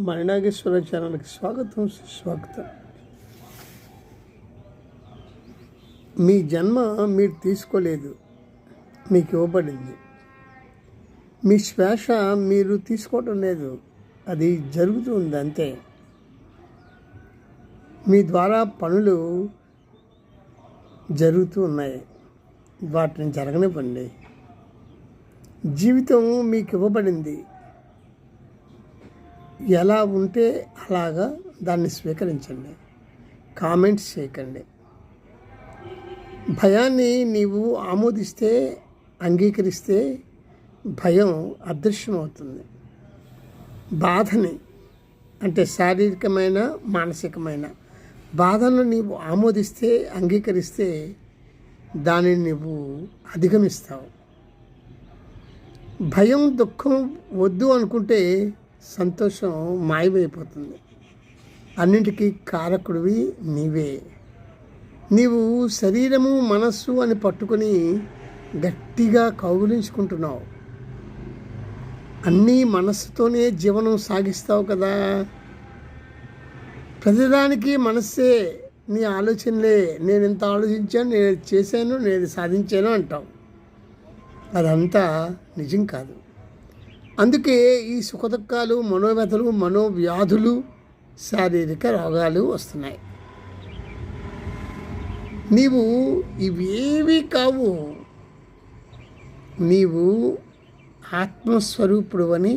మణినాగేశ్వర ఛానల్కి స్వాగతం, సుస్వాగతం. మీ జన్మ మీరు తీసుకోలేదు, మీకు ఇవ్వబడింది. మీ శ్వాస మీరు తీసుకోవటం లేదు, అది జరుగుతుంది అంతే. మీ ద్వారా పనులు జరుగుతూ ఉన్నాయి, వాటిని జరగనివ్వండి. జీవితం మీకు ఇవ్వబడింది, ఎలా ఉంటే అలాగా దాన్ని స్వీకరించండి. కామెంట్స్ చేయకండి. భయాన్ని నీవు ఆమోదిస్తే, అంగీకరిస్తే భయం అదృశ్యమవుతుంది. బాధని అంటే శారీరకమైన మానసికమైన బాధను నీవు ఆమోదిస్తే, అంగీకరిస్తే దానిని నువ్వు అధిగమిస్తావు. భయం దుఃఖం వద్దు అనుకుంటే సంతోషం మాయమైపోతుంది. అన్నింటికీ కారకుడివి నీవే. నీవు శరీరము మనస్సు అని పట్టుకొని గట్టిగా కౌగులించుకుంటున్నావు. అన్నీ మనస్సుతోనే జీవనం సాగిస్తావు కదా. ప్రతిదానికి మనస్సే నీ ఆలోచనలే. నేను ఇంత ఆలోచించాను, నేను చేశాను, నేను సాధించాను అంటావు. అదంతా నిజం కాదు. అందుకే ఈ సుఖదుఖాలు, మనోవ్యధలు, మనోవ్యాధులు, శారీరక రోగాలు వస్తున్నాయి. నీవు ఇవేవి కావు. నీవు ఆత్మస్వరూపుడు అని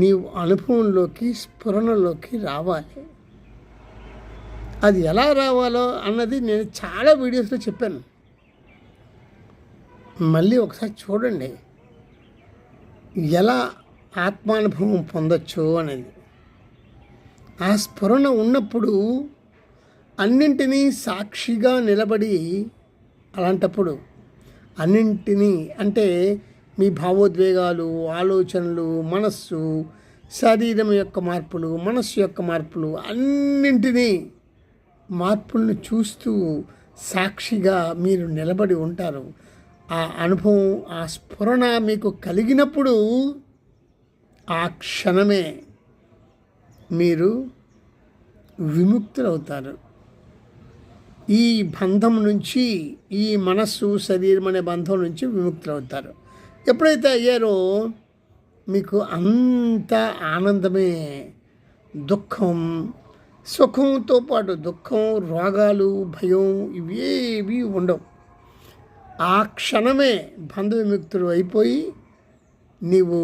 నీవు అనుభవంలోకి, స్ఫురణలోకి రావాలి. అది ఎలా రావాలో అన్నది నేను చాలా వీడియోస్లో చెప్పాను. మళ్ళీ ఒకసారి చూడండి, ఎలా ఆత్మానుభవం పొందొచ్చు అనేది. ఆ స్ఫురణ ఉన్నప్పుడు అన్నింటినీ సాక్షిగా నిలబడి, అలాంటప్పుడు అన్నింటినీ అంటే మీ భావోద్వేగాలు, ఆలోచనలు, మనస్సు, శరీరం యొక్క మార్పులు, మనస్సు యొక్క మార్పులు, అన్నింటినీ మార్పులను చూస్తూ సాక్షిగా మీరు నిలబడి ఉంటారు. ఆ అనుభవం, ఆ స్ఫురణ మీకు కలిగినప్పుడు ఆ క్షణమే మీరు విముక్తులవుతారు. ఈ బంధం నుంచి, ఈ మనస్సు శరీరం అనే బంధం నుంచి విముక్తులవుతారు. ఎప్పుడైతే అయ్యారో మీకు అంత ఆనందమే. దుఃఖం, సుఖంతో పాటు దుఃఖం, రోగాలు, భయం ఇవేవి ఉండవు. ఆ క్షణమే బంధ విముక్తుడు అయిపోయి నీవు